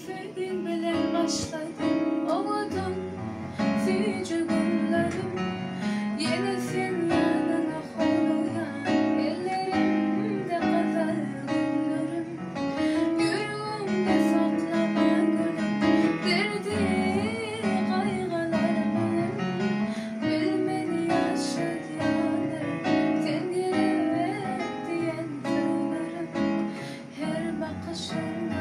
Sevdiğin bilen başladım oğudum Sice günlerim Yenisin yanına konuyan ellerimde kadar günlerim Yüreğimde saklama gülüm derdi kaygılarımın Bilmeni yaşat yanır tengere diyen söylerim Her bakışında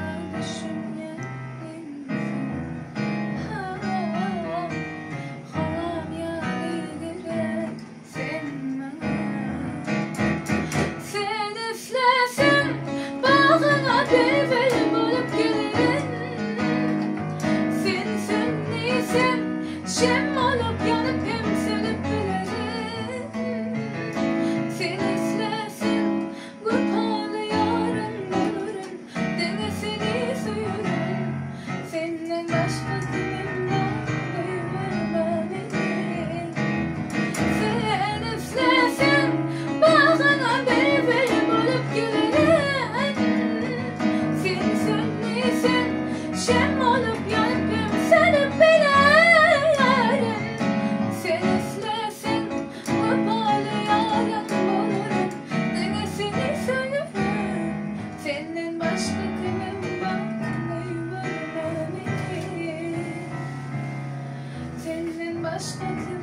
Şem olup yanıp hem sönüp gülerim Seni izlesin kurbanı yarın olurum Denesini suyurum Senden başka kimim var duyurma beni Sen izlesin bağına beri olup gülerim Seni sönmeysin şem olup yanıp hem sönüp gülerim Senden başka kimim var duyurma beni Senden başka kimim